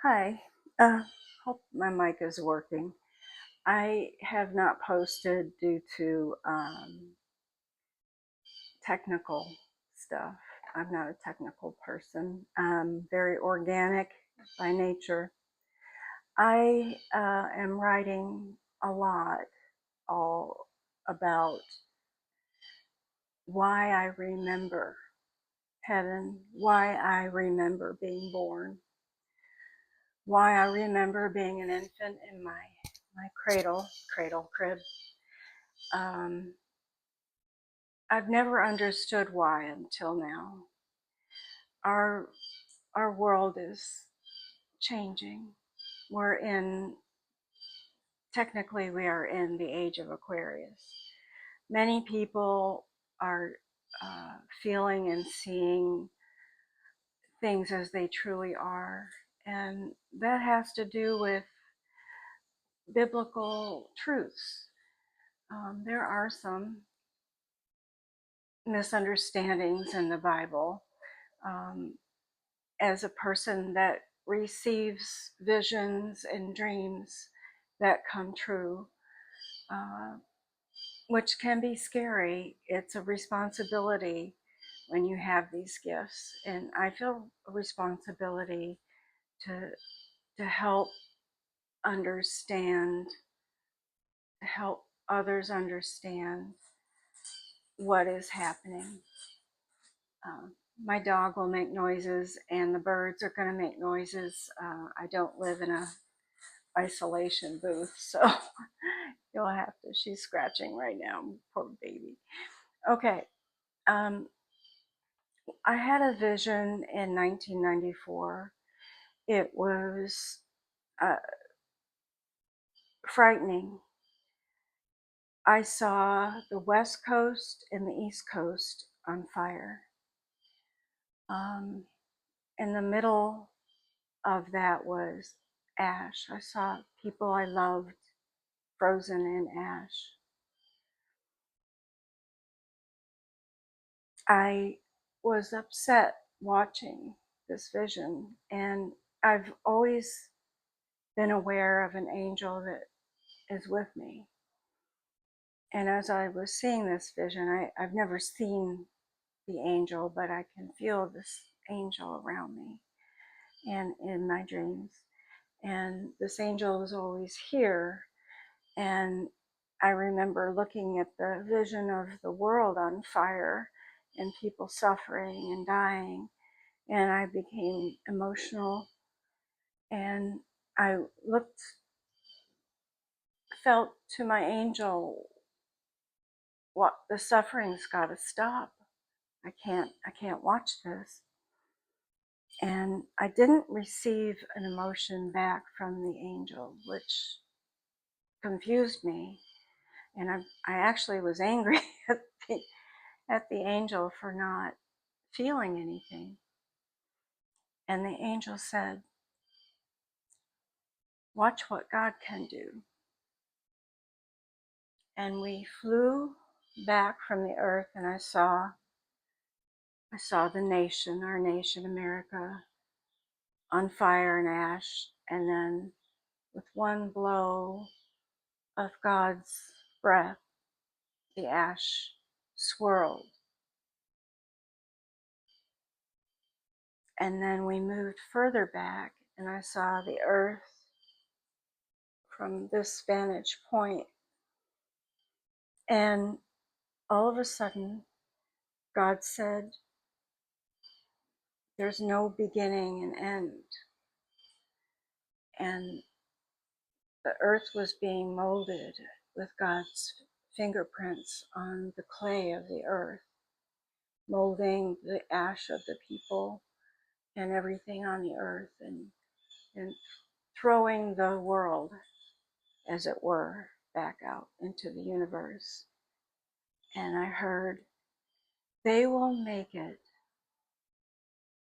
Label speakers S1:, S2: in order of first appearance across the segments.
S1: Hi, hope my mic is working. I have not posted due to technical stuff. I'm not a technical person. I'm very organic by nature. I am writing a lot all about why I remember heaven, why I remember being born, why I remember being an infant in my cradle crib. Um, I've never understood why until now. Our our world is changing. We're in technically we are in the age of Aquarius. Many people are feeling and seeing things as they truly are, and that has to do with biblical truths. There are some misunderstandings in the Bible. Um, as a person that receives visions and dreams that come true, uh, which can be scary. It's a responsibility when you have these gifts, and I feel a responsibility to help understand, help others understand what is happening. Um, my dog will make noises, and the birds are going to make noises. I don't live in a isolation booth, so you'll have to. She's scratching right now, poor baby. Okay, um, I had a vision in 1994. It was uh, frightening. I saw the West Coast and the East Coast on fire. In the middle of that was ash. I saw people I loved frozen in ash. I was upset watching this vision, and I've always been aware of an angel that is with me. And as I was seeing this vision, I've never seen the angel, but I can feel this angel around me and in my dreams. And this angel was always here. And I remember looking at the vision of the world on fire and people suffering and dying, and I became emotional, and I looked, felt to my angel, what the suffering's got to stop. I can't watch this. And I didn't receive an emotion back from the angel, which confused me. And I actually was angry at the angel for not feeling anything. And the angel said, "Watch what God can do." And we flew back from the earth, and I saw the nation, our nation, America, on fire and ash, and then with one blow of God's breath, the ash swirled. And then we moved further back, and I saw the earth from this vantage point. And all of a sudden, God said, "There's no beginning and end." And the earth was being molded with God's fingerprints on the clay of the earth, molding the ash of the people and everything on the earth, and throwing the world, as it were, back out into the universe. And I heard, "They will make it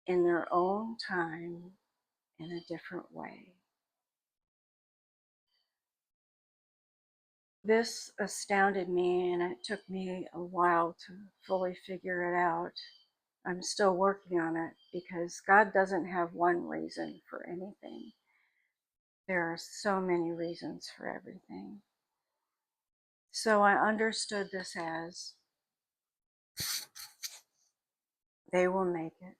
S1: in their own time, in a different way." This astounded me, and it took me a while to fully figure it out. I'm still working on it because God doesn't have one reason for anything. There are so many reasons for everything. So I understood this as they will make it.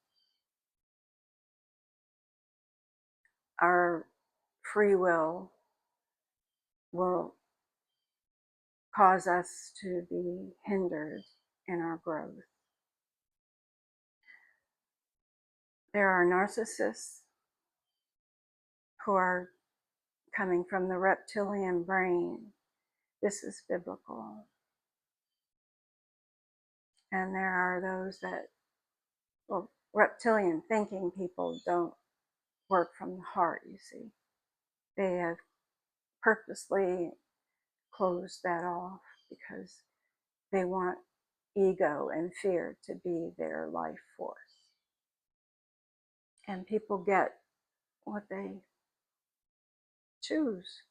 S1: Our free will cause us to be hindered in our growth. There are narcissists who are coming from the reptilian brain. This is biblical. And there are those that, well, reptilian thinking people don't work from the heart, you see. They have purposely closed that off because they want ego and fear to be their life force. And people get what they choose.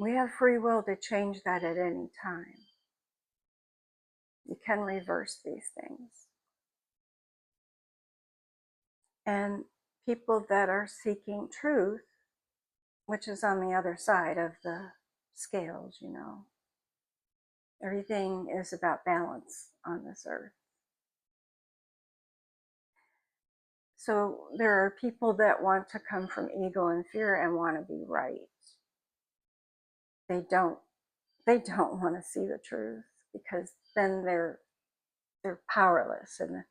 S1: We have free will to change that at any time. You can reverse these things. And people that are seeking truth, which is on the other side of the scales, you know. Everything is about balance on this earth. So there are people that want to come from ego and fear and want to be right. They don't want to see the truth, because then they're powerless, and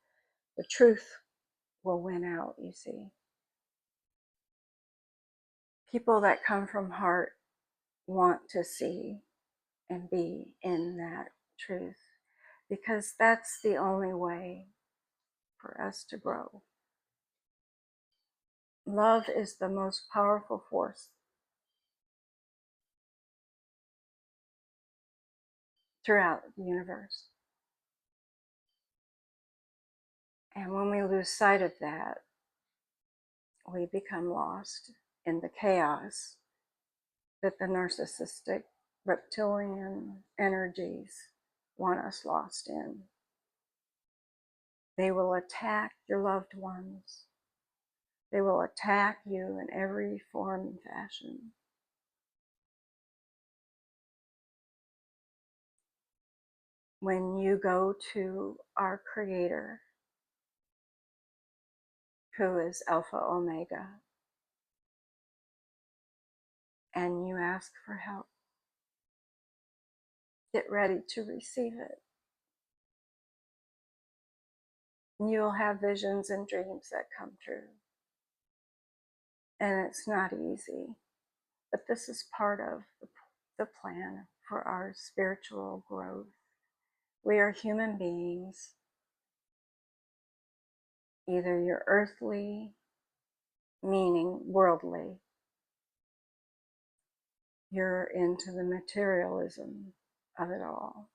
S1: the truth will win out, you see. People that come from heart want to see and be in that truth, because that's the only way for us to grow. Love is the most powerful force throughout the universe. And when we lose sight of that, we become lost in the chaos that the narcissistic reptilian energies want us lost in. They will attack your loved ones. They will attack you in every form and fashion. When you go to our Creator, who is Alpha Omega, and you ask for help, get ready to receive it. You'll have visions and dreams that come true. And it's not easy, but this is part of the plan for our spiritual growth. We are human beings. Either you're earthly, meaning worldly, you're into the materialism of it all.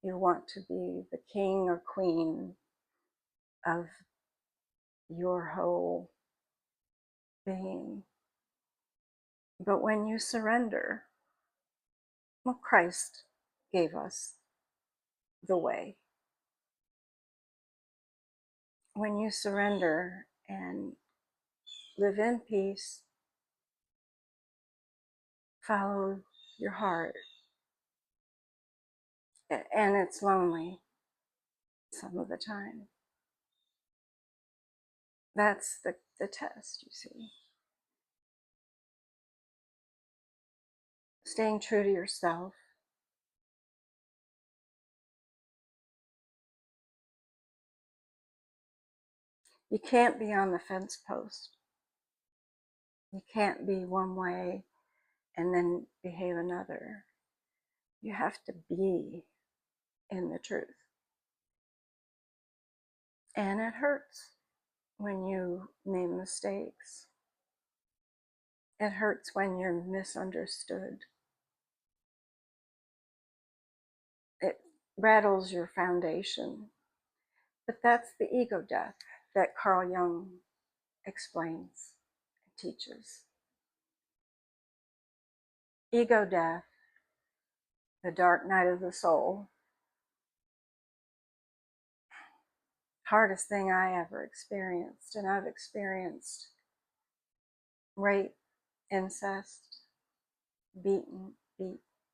S1: You want to be the king or queen of your whole being. But when you surrender, well, Christ gave us the way. When you surrender and live in peace, follow your heart, and it's lonely some of the time. That's the test, you see. Staying true to yourself. You can't be on the fence post. You can't be one way and then behave another. You have to be in the truth. And it hurts when you make mistakes. It hurts when you're misunderstood. It rattles your foundation. But that's the ego death that Carl Jung explains and teaches. Ego death, the dark night of the soul, hardest thing I ever experienced. And I've experienced rape, incest, beaten,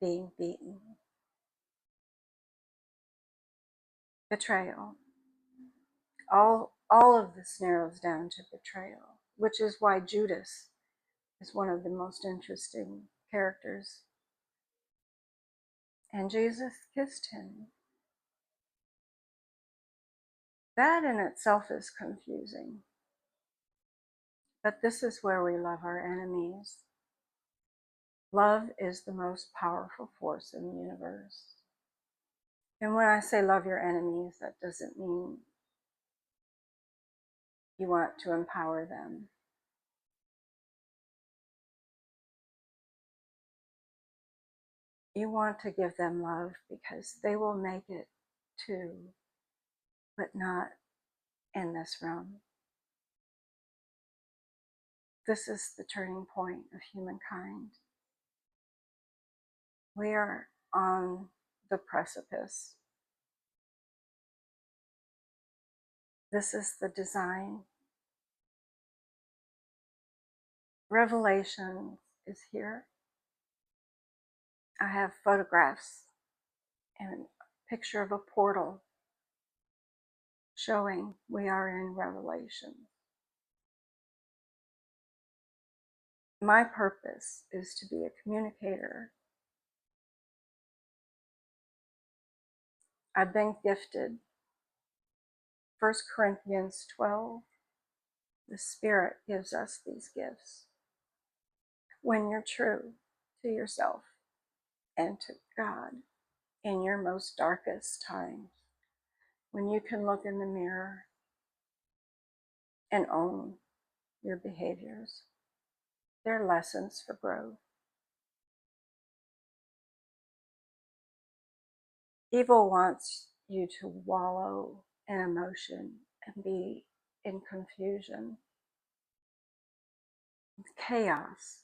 S1: being beaten, betrayal. All of this narrows down to betrayal, which is why Judas is one of the most interesting characters. And Jesus kissed him. That in itself is confusing. But this is where we love our enemies. Love is the most powerful force in the universe. And when I say love your enemies, that doesn't mean you want to empower them. You want to give them love because they will make it too, but not in this realm. This is the turning point of humankind. We are on the precipice. This is the design. Revelation is here. I have photographs and a picture of a portal showing we are in Revelation. My purpose is to be a communicator. I've been gifted. 1 Corinthians 12, the Spirit gives us these gifts. When you're true to yourself and to God in your most darkest times, when you can look in the mirror and own your behaviors, they're lessons for growth. Evil wants you to wallow in emotion and be in confusion, chaos.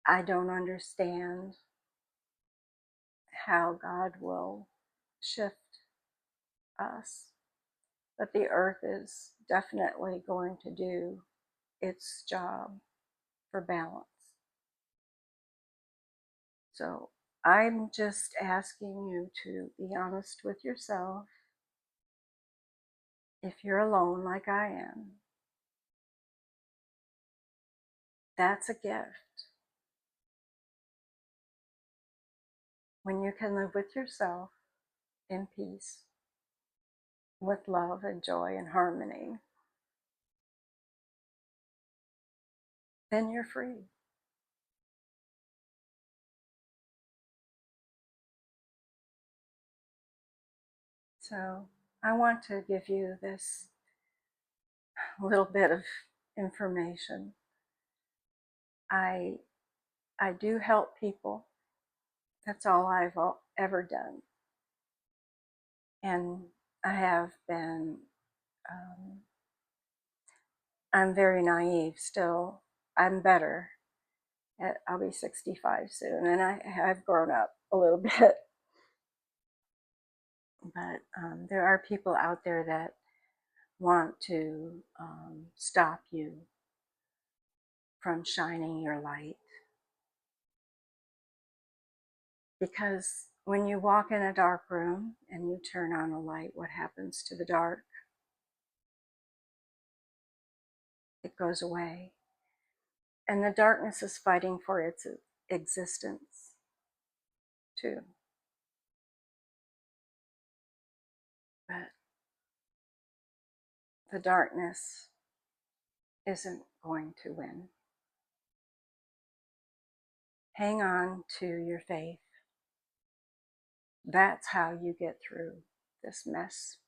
S1: I don't understand how God will shift us, but the earth is definitely going to do its job for balance. So I'm just asking you to be honest with yourself. If you're alone like I am, that's a gift. When you can live with yourself in peace, with love and joy and harmony, then you're free. So I want to give you this little bit of information. I do help people. That's all I've ever done. And I have been, I'm very naive still. I'm better. I'll be 65 soon, and I've grown up a little bit. But there are people out there that want to stop you from shining your light. Because when you walk in a dark room and you turn on a light, what happens to the dark? It goes away. And the darkness is fighting for its existence too. But the darkness isn't going to win. Hang on to your faith. That's how you get through this mess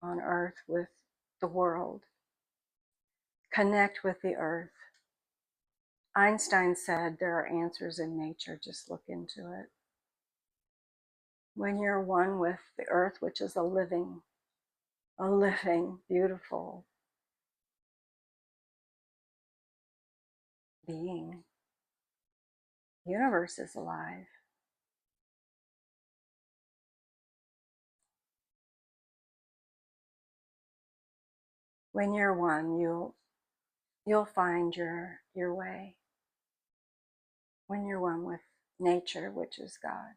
S1: on earth with the world. Connect with the earth. Einstein said there are answers in nature, just look into it. When you're one with the earth, which is a living, beautiful being, the universe is alive. When you're one, you'll find your way. When you're one with nature, which is God.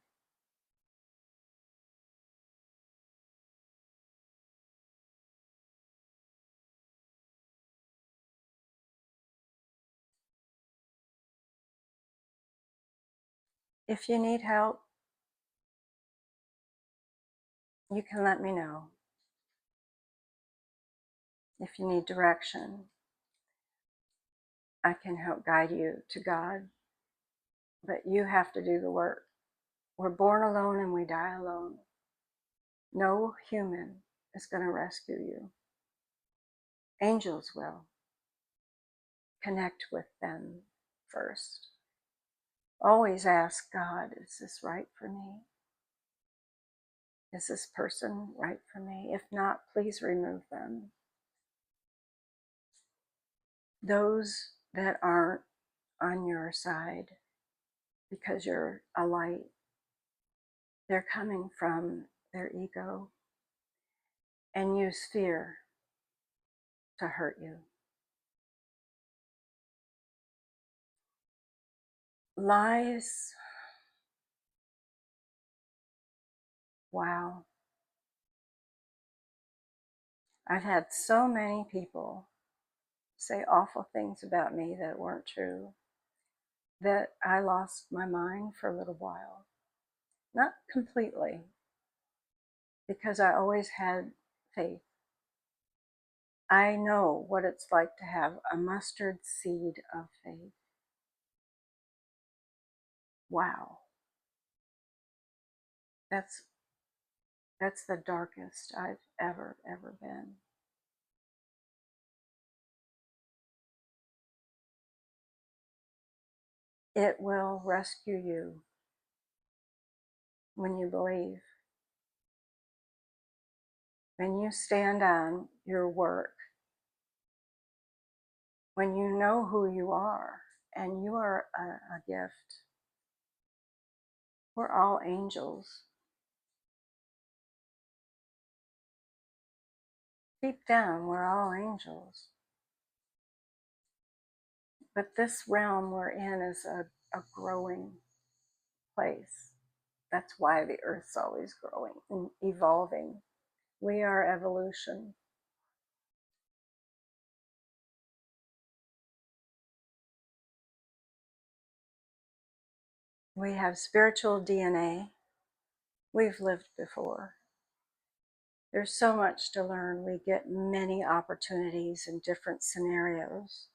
S1: If you need help, you can let me know. If you need direction, I can help guide you to God. But you have to do the work. We're born alone and we die alone. No human is going to rescue you. Angels will. Connect with them first. Always ask God, is this right for me? Is this person right for me? If not, please remove them. Those that aren't on your side because you're a light, they're coming from their ego and use fear to hurt you. Lies, wow. I've had so many people say awful things about me that weren't true that I lost my mind for a little while. Not completely, because I always had faith. I know what it's like to have a mustard seed of faith. Wow. That's the darkest I've ever been. It will rescue you when you believe. When you stand on your work, when you know who you are, and you are a gift. We're all angels. Deep down, we're all angels. But this realm we're in is a growing place. That's why the earth's always growing and evolving. We are evolution. We have spiritual DNA. We've lived before. There's so much to learn. We get many opportunities in different scenarios.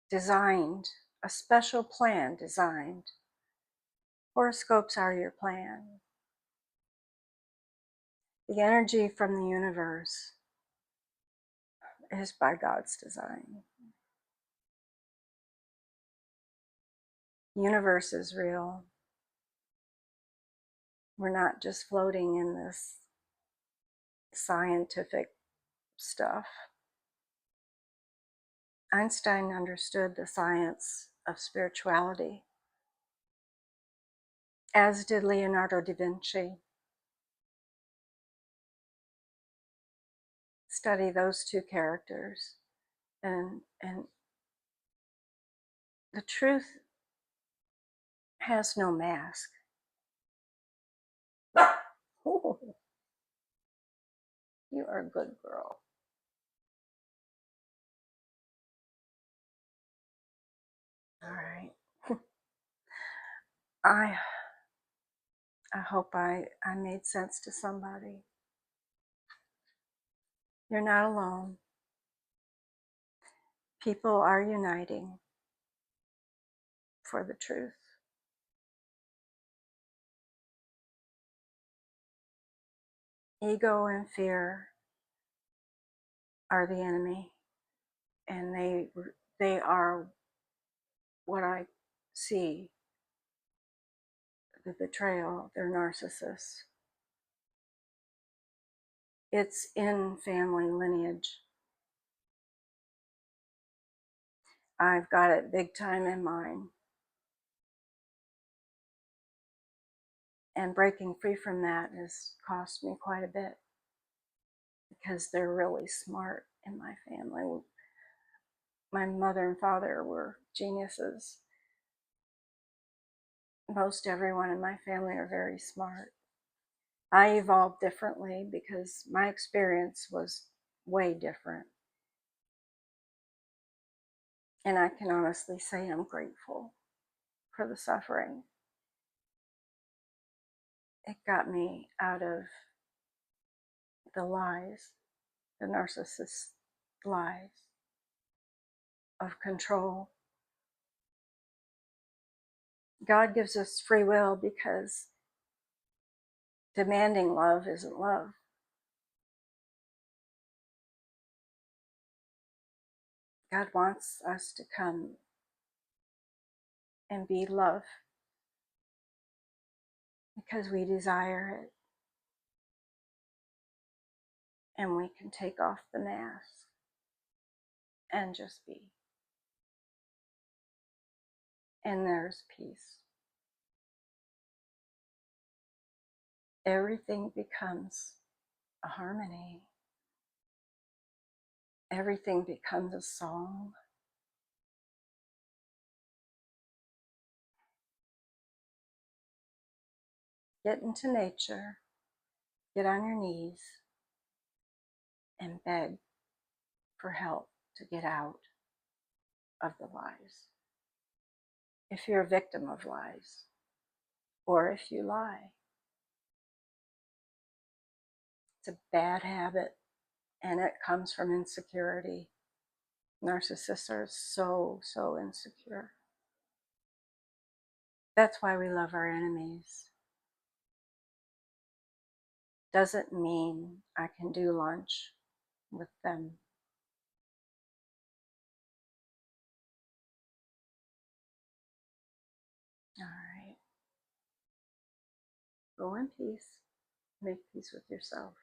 S1: Designed, a special plan designed. Horoscopes are your plan. The energy from the universe is by God's design. The universe is real. We're not just floating in this scientific stuff. Einstein understood the science of spirituality, as did Leonardo da Vinci. Study those two characters, and the truth has no mask. Ooh, you are a good girl. All right. I hope I made sense to somebody. You're not alone. People are uniting for the truth. Ego and fear are the enemy, and they are what I see, the betrayal. They're narcissists. It's in family lineage. I've got it big time in mine. And breaking free from that has cost me quite a bit. because they're really smart in my family. My mother and father were geniuses. Most everyone in my family are very smart. I evolved differently because my experience was way different. And I can honestly say I'm grateful for the suffering. It got me out of the lies, the narcissist lies of control. God gives us free will because demanding love isn't love. God wants us to come and be love because we desire it, and we can take off the mask and just be. And there's peace. Everything becomes a harmony. Everything becomes a song. Get into nature, get on your knees, and beg for help to get out of the lies. If you're a victim of lies, or if you lie, it's a bad habit, and it comes from insecurity. Narcissists are so insecure. That's why we love our enemies. Doesn't mean I can do lunch with them. All right. Go in peace. Make peace with yourself.